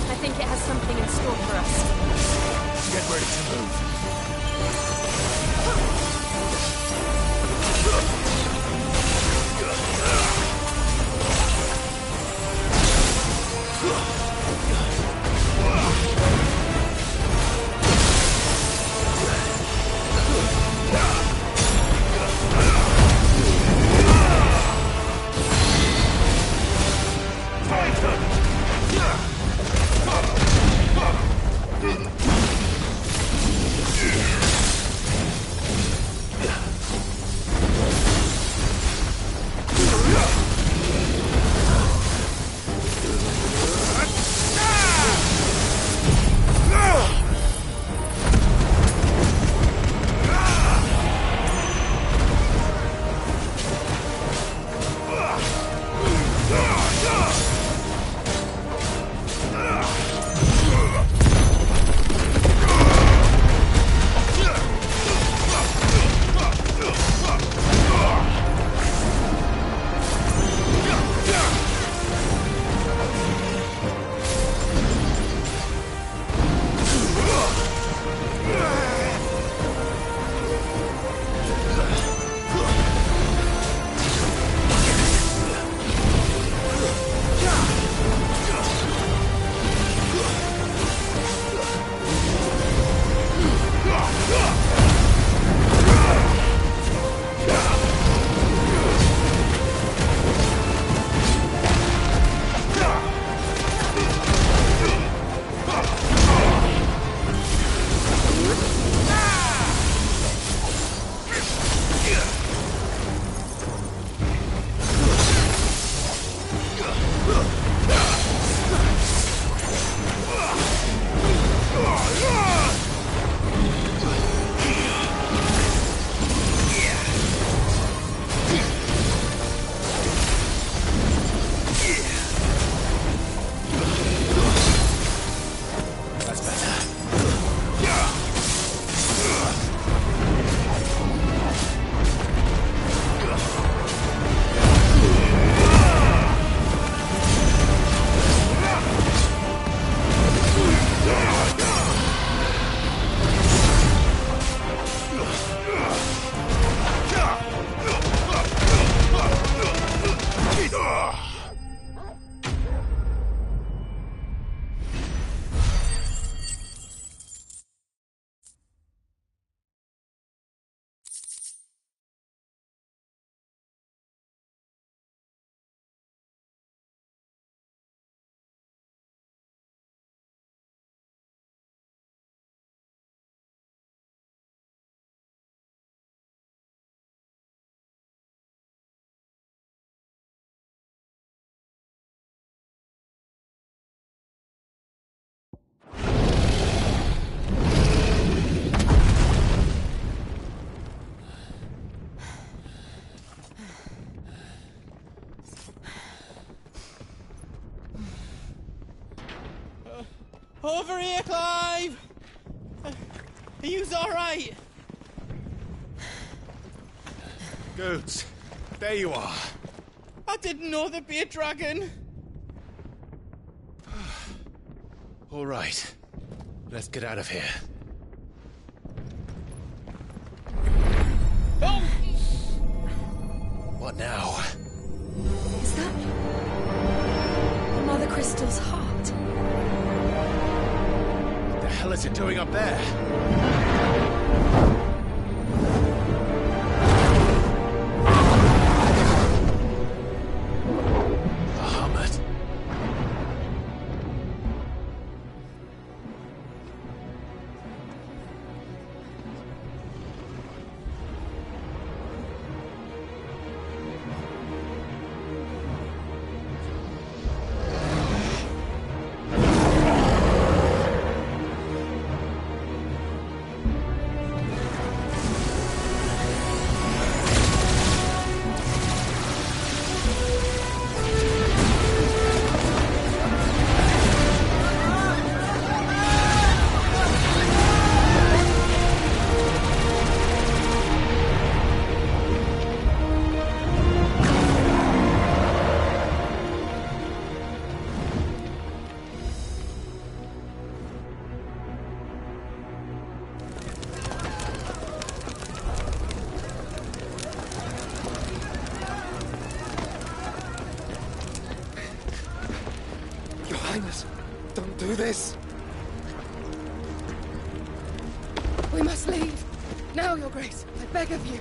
I think it has something in store for us. Get ready to move. Over here, Clive! Are you alright? Goats, there you are. I didn't know there'd be a dragon. All right, let's get out of here. Oh! What now? Is that Mother Crystal's heart? What the hell is it doing up there? Bahamut. Your Highness, don't do this. We must leave. Now, Your Grace. I beg of you.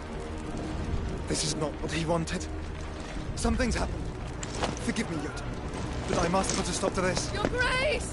This is not what he wanted. Something's happened. Forgive me, Yota, but I must put a stop to this. Your Grace!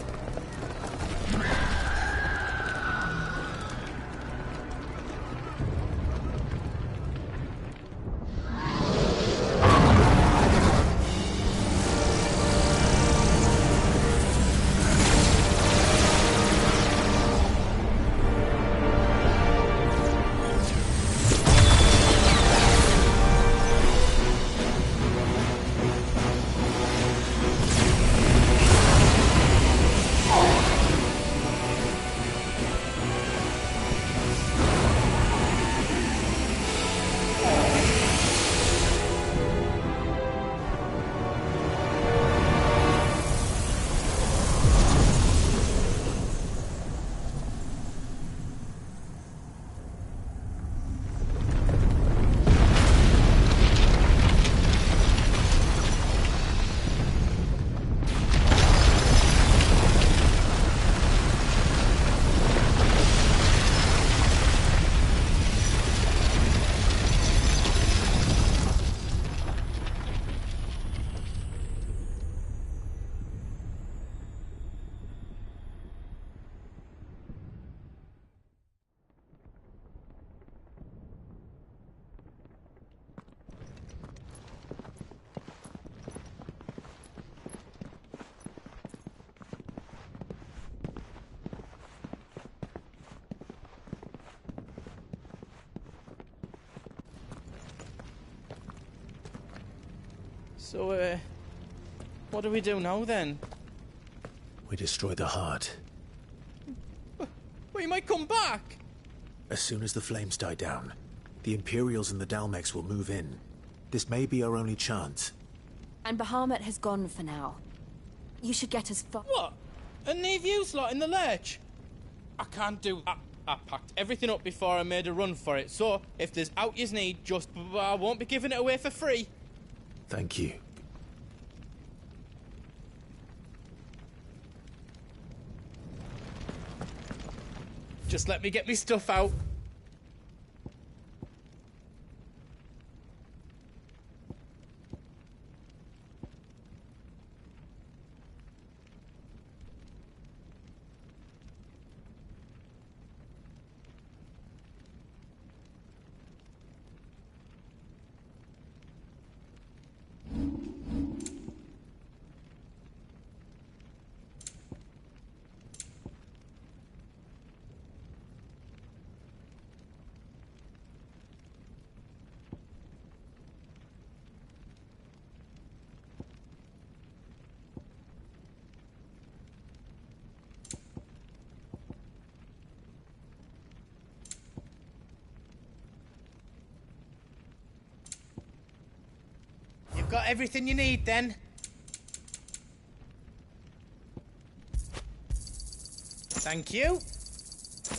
So, what do we do now, then? We destroy the heart. We might come back! As soon as the flames die down, the Imperials and the Dalmex will move in. This may be our only chance. And Bahamut has gone for now. You should get us far. What? And leave you lot in the lurch? I can't do that. I packed everything up before I made a run for it, so if there's out you need, I won't be giving it away for free. Thank you. Just let me get me stuff out. got everything you need then. Thank you.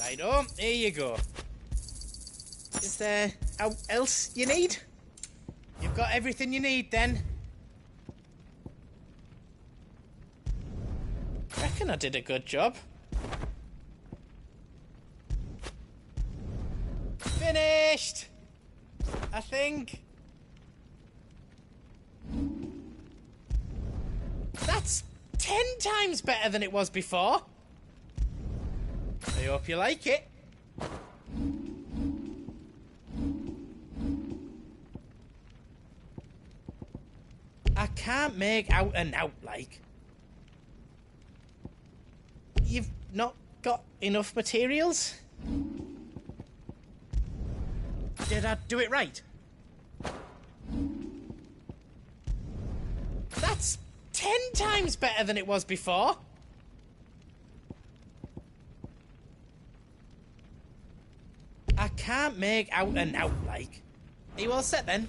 Right on, here you go. Is there else you need? You've got everything you need then. Reckon I did a good job. Finished! I think. That's 10 times better than it was before. I hope you like it. I can't make out and out like. You've not got enough materials? Did I do it right? That's 10 times better than it was before. I can't make out and out like. Are you all set then?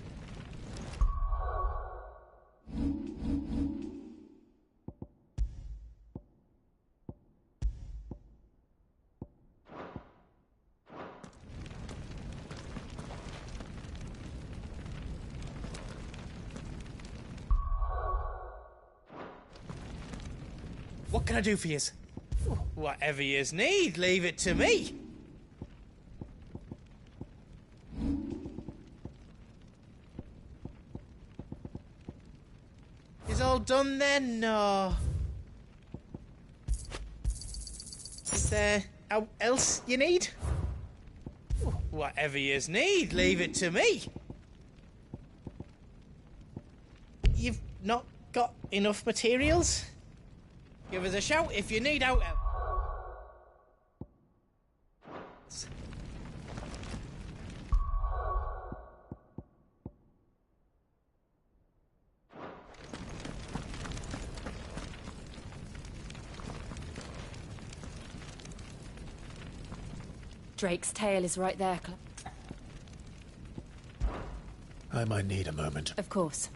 What can I do for yous? Whatever yous need, leave it to me. Is all done then? No. Is there else you need? Whatever yous need, leave it to me. You've not got enough materials? Give us a shout if you need out. Drake's tail is right there, I might need a moment. Of course.